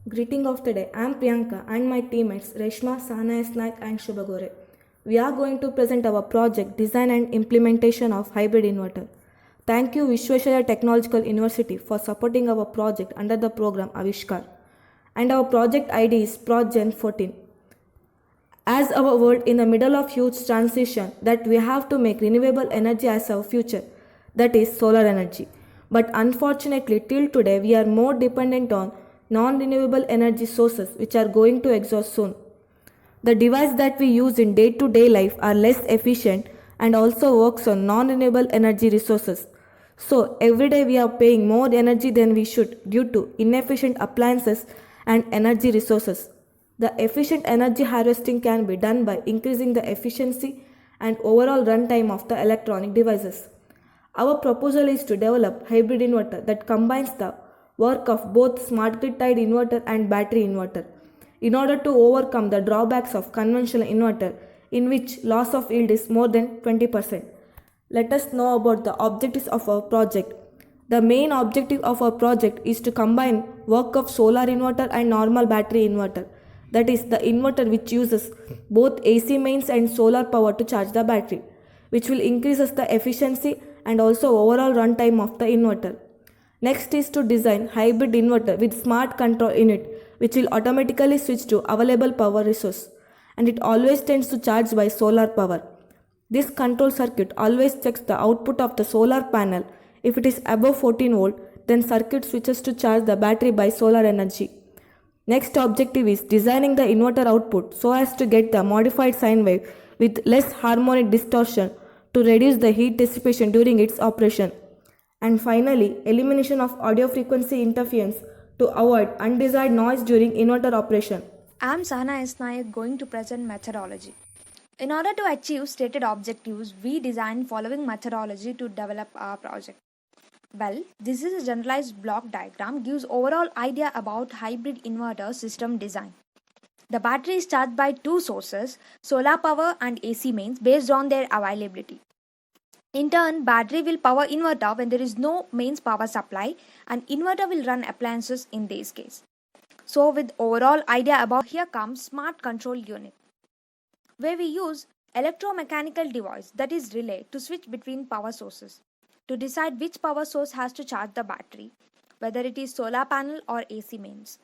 Greeting of the day. I am Priyanka and my teammates Reshma, Sana Snaik and Shubhagore. We are going to present our project Design and Implementation of Hybrid Inverter. Thank you Vishweshwara Technological University for supporting our project under the program Avishkar. And our project ID is ProjGen 14. As our world in the middle of huge transition that we have to make renewable energy as our future, that is solar energy. But unfortunately till today we are more dependent on non-renewable energy sources which are going to exhaust soon. The devices that we use in day-to-day life are less efficient and also works on non-renewable energy resources. So every day we are paying more energy than we should due to inefficient appliances and energy resources. The efficient energy harvesting can be done by increasing the efficiency and overall runtime of the electronic devices. Our proposal is to develop hybrid inverter that combines the work of both smart grid tied inverter and battery inverter in order to overcome the drawbacks of conventional inverter in which loss of yield is more than 20%. Let us know about the objectives of our project. The main objective of our project is to combine work of solar inverter and normal battery inverter. That is the inverter which uses both AC mains and solar power to charge the battery, which will increases the efficiency and also overall runtime of the inverter. Next is to design hybrid inverter with smart control unit which will automatically switch to available power resource and it always tends to charge by solar power. This control circuit always checks the output of the solar panel. If it is above 14 volt, then circuit switches to charge the battery by solar energy. Next objective is designing the inverter output so as to get the modified sine wave with less harmonic distortion to reduce the heat dissipation during its operation. And finally, elimination of audio frequency interference to avoid undesired noise during inverter operation. I'm Sana S. Nayak going to present methodology. In order to achieve stated objectives, we designed following methodology to develop our project. Well, this is a generalized block diagram gives overall idea about hybrid inverter system design. The battery is charged by two sources, solar power and AC mains based on their availability. In turn, battery will power inverter when there is no mains power supply and inverter will run appliances in this case. So with overall idea about here comes smart control unit where we use electromechanical device that is relay to switch between power sources to decide which power source has to charge the battery whether it is solar panel or AC mains.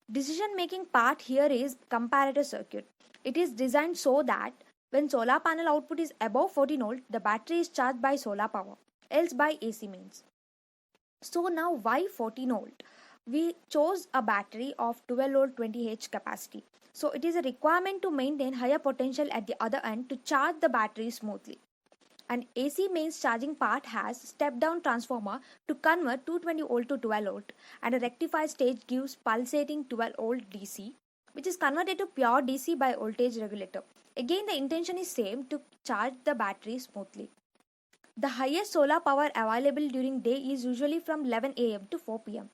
Decision making part here is comparator circuit. It is designed so that when solar panel output is above 14 volt the battery is charged by solar power else by AC mains. So now why 14 volt? We chose a battery of 12 volt 20H capacity. So it is a requirement to maintain higher potential at the other end to charge the battery smoothly. And AC mains charging part has step down transformer to convert 220 volt to 12 volt and a rectifier stage gives pulsating 12 volt DC which is converted to pure DC by voltage regulator. Again the intention is same to charge the battery smoothly. The highest solar power available during day is usually from 11 am to 4 pm.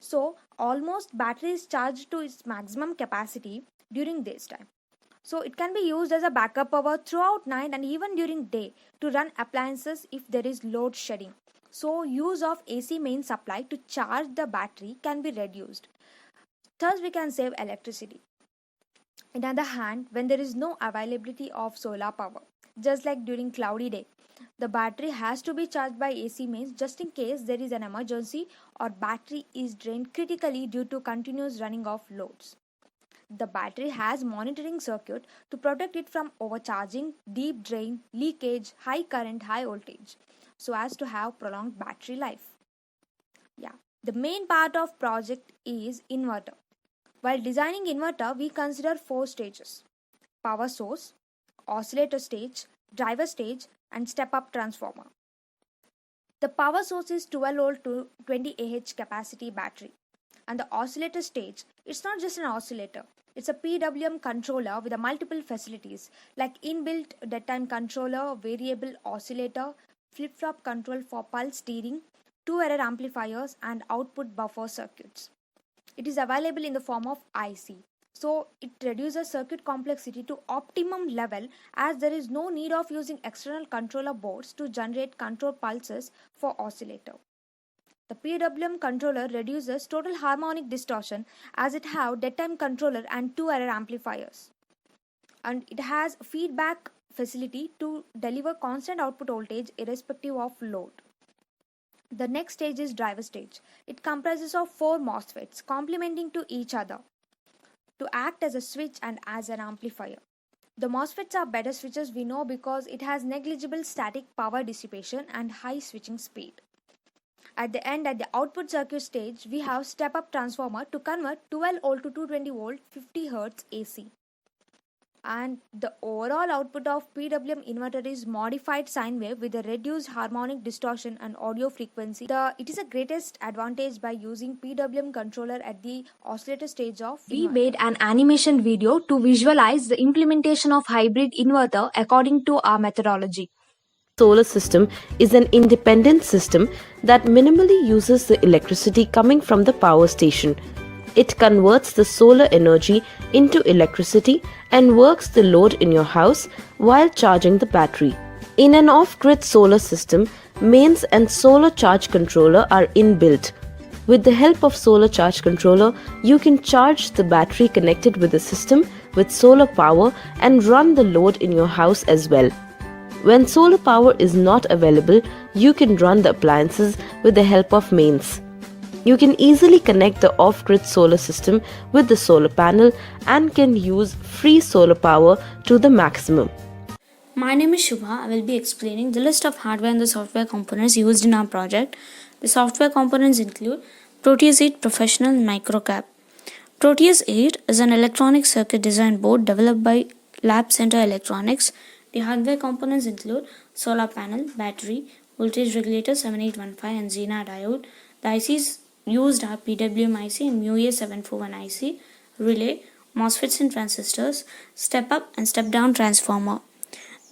So almost battery is charged to its maximum capacity during this time. So it can be used as a backup power throughout night and even during day to run appliances if there is load shedding. So use of AC main supply to charge the battery can be reduced. Thus we can save electricity. On the other hand, when there is no availability of solar power, just like during cloudy day, the battery has to be charged by AC mains just in case there is an emergency or battery is drained critically due to continuous running of loads. The battery has monitoring circuit to protect it from overcharging, deep drain, leakage, high current, high voltage, so as to have prolonged battery life. Yeah, the main part of project is inverter. While designing inverter, we consider four stages: power source, oscillator stage, driver stage, and step up transformer. The power source is 12 volt to 20 Ah capacity battery. And the oscillator stage, it's not just an oscillator. It's a PWM controller with a multiple facilities like inbuilt dead time controller, variable oscillator, flip-flop control for pulse steering, two error amplifiers and output buffer circuits. It is available in the form of IC. So it reduces circuit complexity to optimum level as there is no need of using external controller boards to generate control pulses for oscillator. The PWM controller reduces total harmonic distortion as it have dead time controller and two error amplifiers. And it has feedback facility to deliver constant output voltage irrespective of load. The next stage is driver stage. It comprises of 4 MOSFETs complementing to each other to act as a switch and as an amplifier. The MOSFETs are better switches we know because it has negligible static power dissipation and high switching speed. At the end, at the output circuit stage, we have step-up transformer to convert 12 volt to 220 volt 50 Hz AC. And the overall output of PWM inverter is modified sine wave with a reduced harmonic distortion and audio frequency. It is the greatest advantage by using PWM controller at the oscillator stage of We inverter. made an animation video to visualize the implementation of hybrid inverter according to our methodology. Solar system is an independent system that minimally uses the electricity coming from the power station. It converts the solar energy into electricity and works the load in your house while charging the battery. In an off-grid solar system, mains and solar charge controller are inbuilt. With the help of solar charge controller, you can charge the battery connected with the system with solar power and run the load in your house as well. When solar power is not available, you can run the appliances with the help of mains. You can easily connect the off-grid solar system with the solar panel and can use free solar power to the maximum. My name is Shubha. I will be explaining the list of hardware and the software components used in our project. The software components include Proteus 8 Professional Microcap. Proteus 8 is an electronic circuit design board developed by Lab Center Electronics. The hardware components include solar panel, battery, voltage regulator 7815 and Zener diode. The ICs used are PWM IC and MUA741 IC, relay, MOSFETs and transistors, step-up and step-down transformer.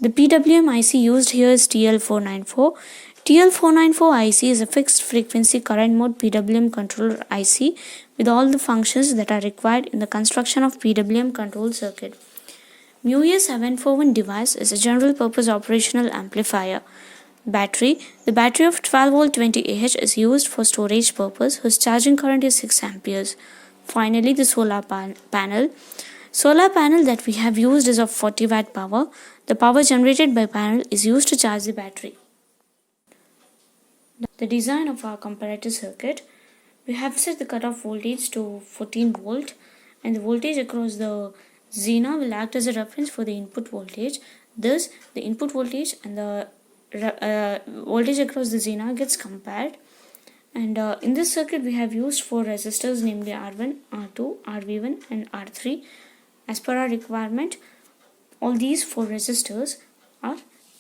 The PWM IC used here is TL494. TL494 IC is a fixed frequency current mode PWM controller IC with all the functions that are required in the construction of PWM control circuit. MUA741 device is a general purpose operational amplifier. Battery. The battery of 12 volt 20 Ah is used for storage purpose whose charging current is 6 amperes. Finally, the solar panel. Solar panel that we have used is of 40 watt power. The power generated by panel is used to charge the battery. The design of our comparator circuit. We have set the cutoff voltage to 14 volt and the voltage across the Zener will act as a reference for the input voltage. Thus, the input voltage and the voltage across the Zener gets compared. And in this circuit, we have used 4 resistors, namely R1, R2, RV1 and R3. As per our requirement, all these 4 resistors are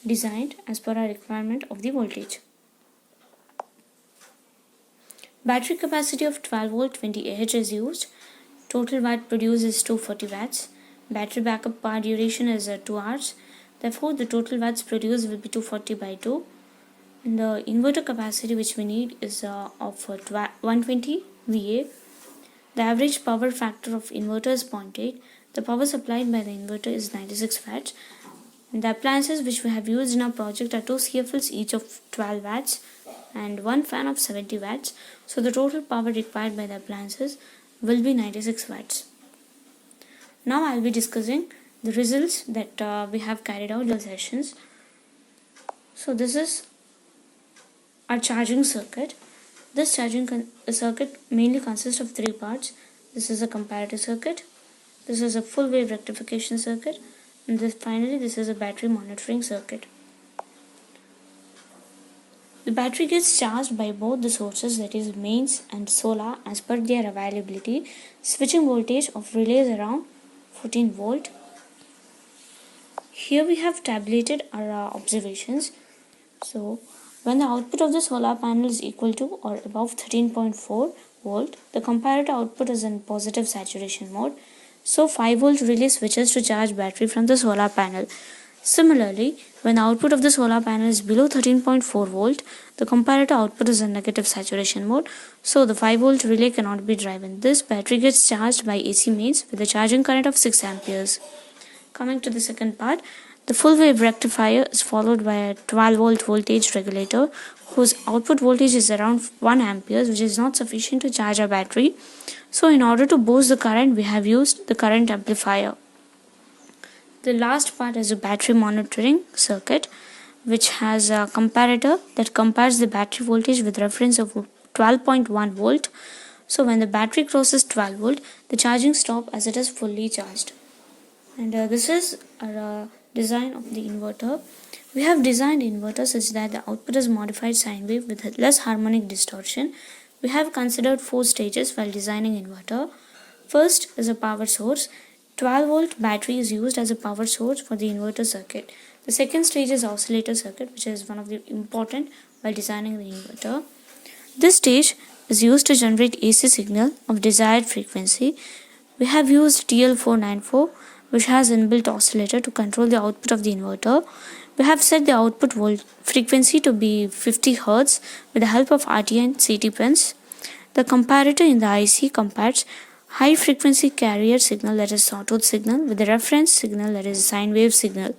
designed as per our requirement of the voltage. Battery capacity of 12 volt 20 Ah is used. Total watt produced is 240 watts. Battery backup power duration is 2 hours. Therefore, the total watts produced will be 240 by 2. And the inverter capacity which we need is of 120 VA. The average power factor of inverter is 0.8. The power supplied by the inverter is 96 watts. And the appliances which we have used in our project are 2 CFLs each of 12 watts and 1 fan of 70 watts. So the total power required by the appliances will be 96 watts. Now I will be discussing the results that we have carried out in the sessions. So this is our charging circuit. This charging circuit mainly consists of 3 parts. This is a comparator circuit. This is a full wave rectification circuit. And finally this is a battery monitoring circuit. The battery gets charged by both the sources, that is mains and solar, as per their availability. Switching voltage of relay is around 14 volt. Here we have tabulated our observations. So when the output of the solar panel is equal to or above 13.4 volt, the comparator output is in positive saturation mode. So 5 volt relay switches to charge battery from the solar panel. Similarly, when the output of the solar panel is below 13.4 volt, the comparator output is in negative saturation mode. So the 5 volt relay cannot be driven. This battery gets charged by AC mains with a charging current of 6 amperes. Coming to the second part, the full wave rectifier is followed by a 12 volt voltage regulator whose output voltage is around 1 amperes, which is not sufficient to charge our battery. So in order to boost the current, we have used the current amplifier. The last part is a battery monitoring circuit, which has a comparator that compares the battery voltage with reference of 12.1 volt. So when the battery crosses 12 volt, the charging stops as it is fully charged. And this is our design of the inverter. We have designed inverter such that the output is modified sine wave with less harmonic distortion. We have considered 4 stages while designing inverter. First is a power source. 12 volt battery is used as a power source for the inverter circuit. The second stage is oscillator circuit, which is one of the important while designing the inverter. This stage is used to generate AC signal of desired frequency. We have used TL494, which has inbuilt oscillator to control the output of the inverter. We have set the output frequency to be 50 Hz with the help of RT and CT pins. The comparator in the IC compares high frequency carrier signal, that is sawtooth signal, with the reference signal, that is sine wave signal.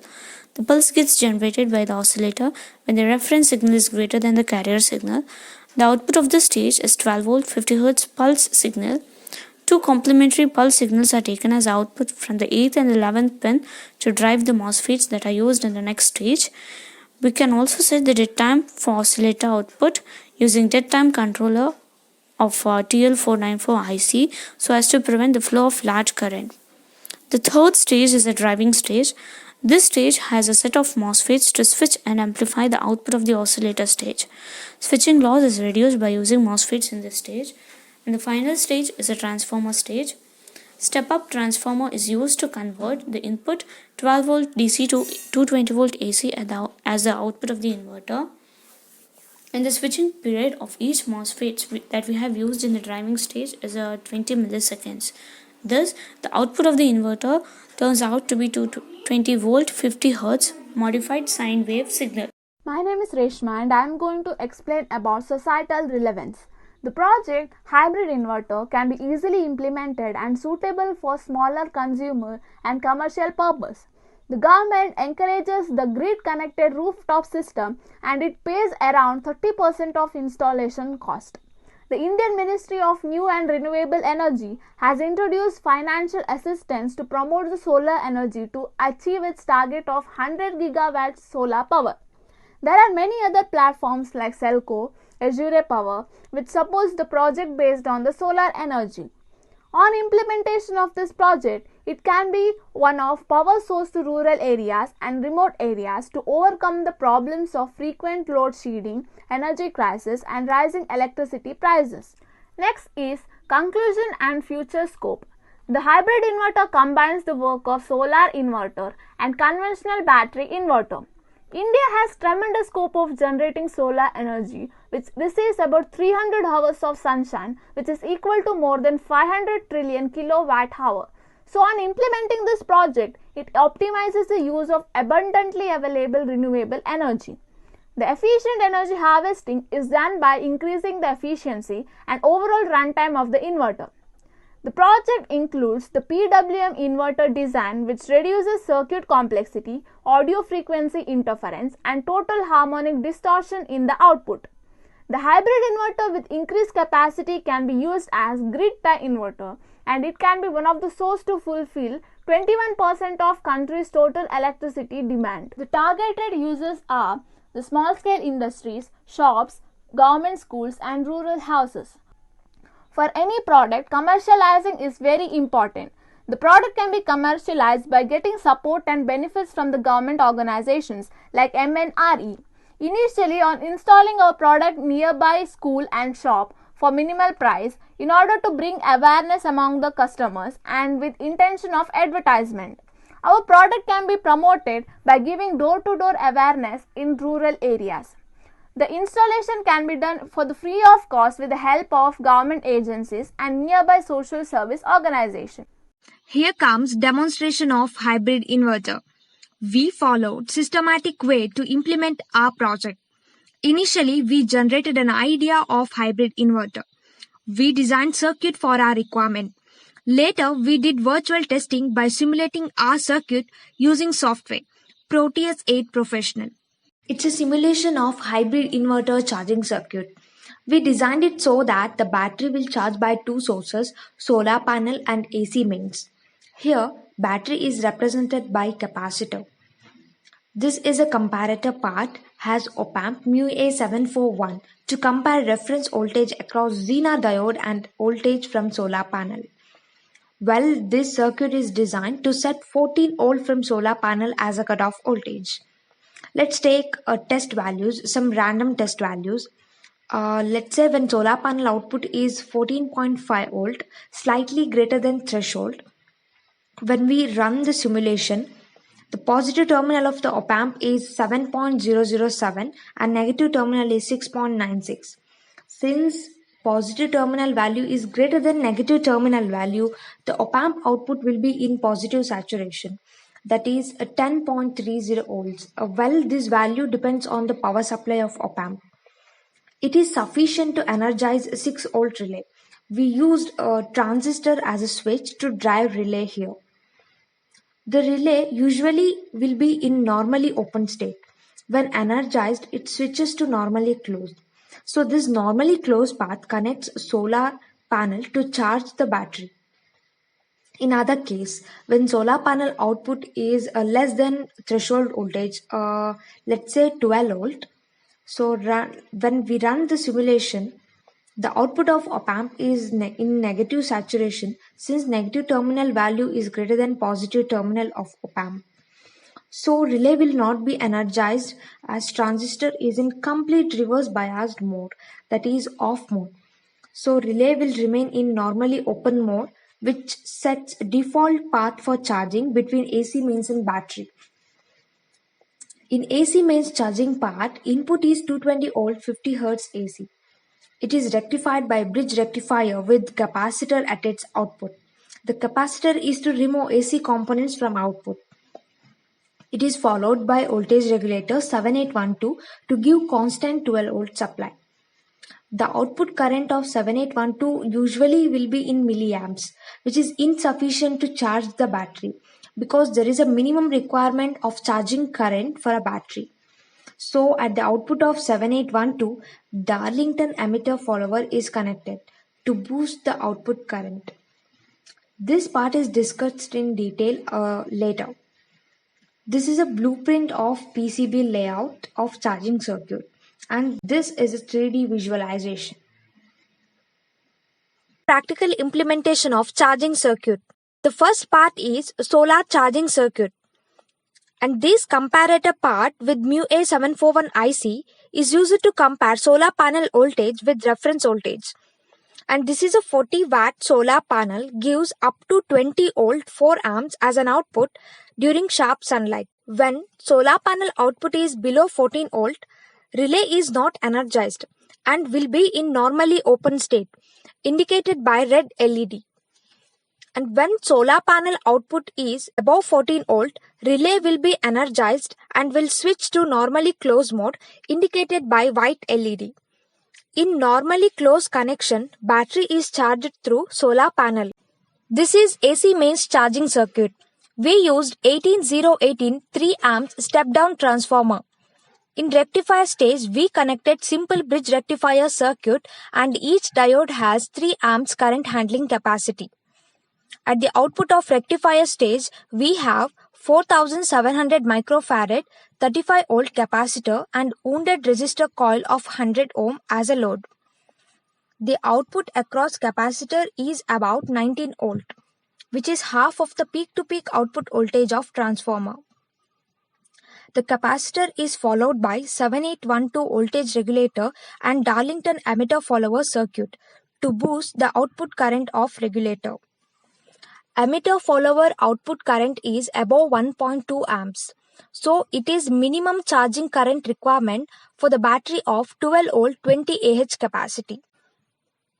The pulse gets generated by the oscillator when the reference signal is greater than the carrier signal. The output of the stage is 12 volt 50 Hz pulse signal. 2 complementary pulse signals are taken as output from the 8th and 11th pin to drive the MOSFETs that are used in the next stage. We can also set the dead time for oscillator output using dead time controller of TL494 IC so as to prevent the flow of large current. The third stage is a driving stage. This stage has a set of MOSFETs to switch and amplify the output of the oscillator stage. Switching loss is reduced by using MOSFETs in this stage. And the final stage is a transformer stage. Step-up transformer is used to convert the input 12 volt DC to 220 volt AC as the output of the inverter. And the switching period of each MOSFET that we have used in the driving stage is 20 milliseconds. Thus, the output of the inverter turns out to be 220 volt 50 Hz modified sine wave signal. My name is Reshma and I am going to explain about societal relevance. The project Hybrid Inverter can be easily implemented and suitable for smaller consumer and commercial purpose. The government encourages the grid-connected rooftop system and it pays around 30% of installation cost. The Indian Ministry of New and Renewable Energy has introduced financial assistance to promote the solar energy to achieve its target of 100 gigawatts solar power. There are many other platforms like Celco, Azure Power, which supports the project based on the solar energy. On implementation of this project, it can be one of power source to rural areas and remote areas to overcome the problems of frequent load shedding, energy crisis and rising electricity prices. Next is conclusion and future scope. The hybrid inverter combines the work of solar inverter and conventional battery inverter. India has tremendous scope of generating solar energy, which receives about 300 hours of sunshine, which is equal to more than 500 trillion kilowatt hour. So on implementing this project, it optimizes the use of abundantly available renewable energy. The efficient energy harvesting is done by increasing the efficiency and overall runtime of the inverter. The project includes the PWM inverter design, which reduces circuit complexity, audio frequency interference and total harmonic distortion in the output. The hybrid inverter with increased capacity can be used as grid-tie inverter and it can be one of the source to fulfill 21% of country's total electricity demand. The targeted users are the small-scale industries, shops, government schools and rural houses. For any product, commercializing is very important. The product can be commercialized by getting support and benefits from the government organizations like MNRE. Initially, on installing our product nearby school and shop for minimal price in order to bring awareness among the customers and with intention of advertisement. Our product can be promoted by giving door-to-door awareness in rural areas. The installation can be done for the free of cost with the help of government agencies and nearby social service organizations. Here comes demonstration of hybrid inverter. We followed systematic way to implement our project. Initially, we generated an idea of hybrid inverter. We designed circuit for our requirement. Later, we did virtual testing by simulating our circuit using software, Proteus 8 Professional. It's a simulation of hybrid inverter charging circuit. We designed it so that the battery will charge by two sources, solar panel and AC mains. Here, battery is represented by capacitor. This is a comparator part has op-amp MU-A741 to compare reference voltage across Zener diode and voltage from solar panel. Well, this circuit is designed to set 14 volt from solar panel as a cutoff voltage. Let's take some random test values. Let's say when solar panel output is 14.5 volt, slightly greater than threshold. When we run the simulation, the positive terminal of the op-amp is 7.007 and negative terminal is 6.96. Since positive terminal value is greater than negative terminal value, the op-amp output will be in positive saturation. That is 10.30 volts. Well, this value depends on the power supply of op-amp. It is sufficient to energize a 6 volt relay. We used a transistor as a switch to drive relay here. The relay usually will be in normally open state. When energized, it switches to normally closed. So this normally closed path connects solar panel to charge the battery. In other case, when solar panel output is less than threshold voltage, let's say 12 volt, so when we run the simulation, the output of op-amp is in negative saturation since negative terminal value is greater than positive terminal of op-amp. So relay will not be energized as transistor is in complete reverse biased mode, that is off mode. So relay will remain in normally open mode, which sets default path for charging between AC mains and battery. In AC mains charging part, input is 220 volt 50 Hz AC. It is rectified by bridge rectifier with capacitor at its output. The capacitor is to remove AC components from output. It is followed by voltage regulator 7812 to give constant 12 volt supply. The output current of 7812 usually will be in milliamps, which is insufficient to charge the battery because there is a minimum requirement of charging current for a battery. So at the output of 7812, Darlington emitter follower is connected to boost the output current. This part is discussed in detail later. This is a blueprint of PCB layout of charging circuit, and this is a 3D visualization. Practical implementation of charging circuit. The first part is solar charging circuit. And this comparator part with MU-A741 IC is used to compare solar panel voltage with reference voltage. And this is a 40 watt solar panel gives up to 20 volt 4 amps as an output during sharp sunlight. When solar panel output is below 14 volt, relay is not energized and will be in normally open state, indicated by red LED. And when solar panel output is above 14 volt, relay will be energized and will switch to normally closed mode, indicated by white LED. In normally closed connection, battery is charged through solar panel. This is AC mains charging circuit. We used 18018 3 amps step down transformer. In rectifier stage, we connected simple bridge rectifier circuit and each diode has 3 amps current handling capacity. At the output of rectifier stage, we have 4700 microfarad 35 volt capacitor and wounded resistor coil of 100 ohm as a load. The output across capacitor is about 19 volt, which is half of the peak-to-peak output voltage of transformer. The capacitor is followed by 7812 voltage regulator and Darlington emitter follower circuit to boost the output current of regulator. Emitter follower output current is above 1.2 amps. So it is minimum charging current requirement for the battery of 12 volt 20 Ah capacity.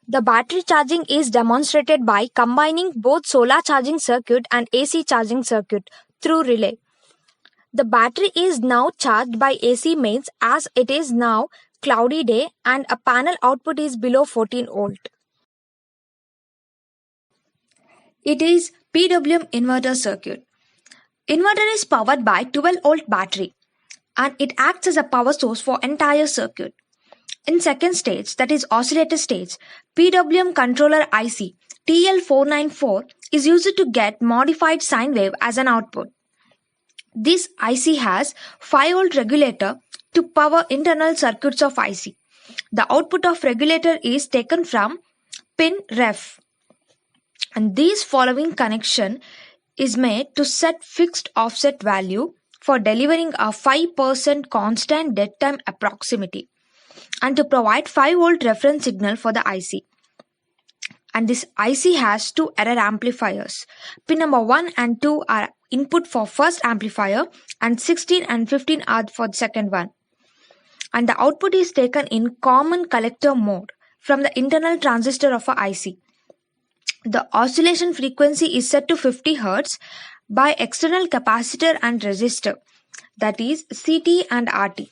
The battery charging is demonstrated by combining both solar charging circuit and AC charging circuit through relay. The battery is now charged by AC mains as it is now cloudy day and a panel output is below 14 volt. It is PWM inverter circuit. Inverter is powered by 12 volt battery. and it acts as a power source for entire circuit. In second stage, that is oscillator stage, PWM controller IC TL494 is used to get modified sine wave as an output. This IC has 5-volt regulator to power internal circuits of IC. The output of regulator is taken from pin ref, and this following connection is made to set fixed offset value for delivering a 5% constant dead time approximity and to provide 5-volt reference signal for the IC. And this IC has two error amplifiers. Pin number 1 and 2 are input for first amplifier and 16 and 15 are for the second one. And the output is taken in common collector mode from the internal transistor of a IC. The oscillation frequency is set to 50 Hz by external capacitor and resistor, that is CT and RT.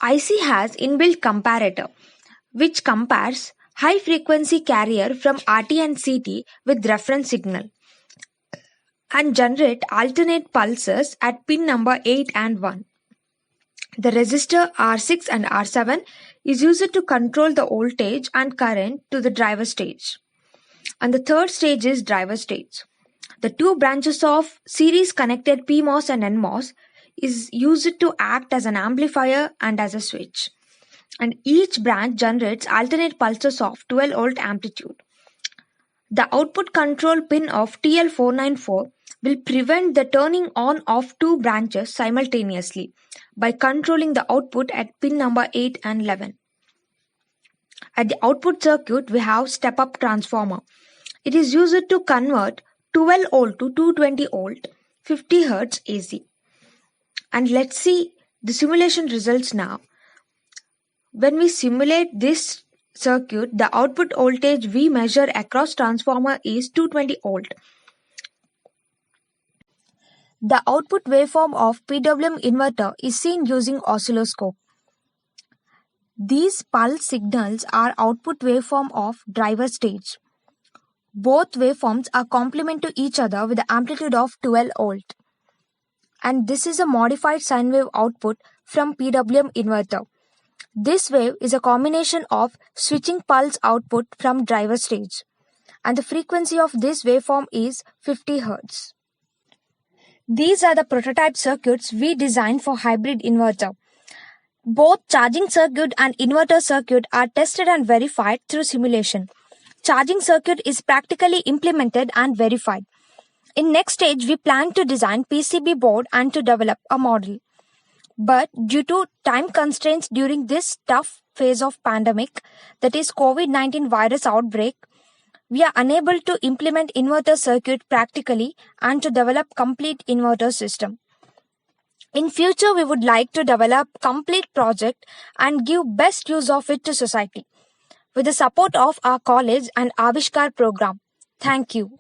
IC has inbuilt comparator, which compares high frequency carrier from RT and CT with reference signal and generate alternate pulses at pin number 8 and 1. The resistor R6 and R7 is used to control the voltage and current to the driver stage. And the third stage is driver stage. The two branches of series connected PMOS and NMOS is used to act as an amplifier and as a switch. And each branch generates alternate pulses of 12 volt amplitude. The output control pin of TL494 will prevent the turning on of two branches simultaneously by controlling the output at pin number 8 and 11. At the output circuit, we have step-up transformer. It is used to convert 12 volt to 220 volt, 50 Hz AC. And let's see the simulation results now. When we simulate this circuit, the output voltage we measure across transformer is 220 volt. The output waveform of PWM inverter is seen using oscilloscope. These pulse signals are output waveform of driver stage. Both waveforms are complement to each other with the amplitude of 12 volt. And this is a modified sine wave output from PWM inverter. This wave is a combination of switching pulse output from driver stage. And the frequency of this waveform is 50 Hz. These are the prototype circuits we designed for hybrid inverter. Both charging circuit and inverter circuit are tested and verified through simulation. Charging circuit is practically implemented and verified. In next stage, we plan to design PCB board and to develop a model. But due to time constraints during this tough phase of pandemic, that is COVID-19 virus outbreak, we are unable to implement inverter circuit practically and to develop complete inverter system. In future, we would like to develop complete project and give best use of it to society with the support of our college and Avishkar program. Thank you.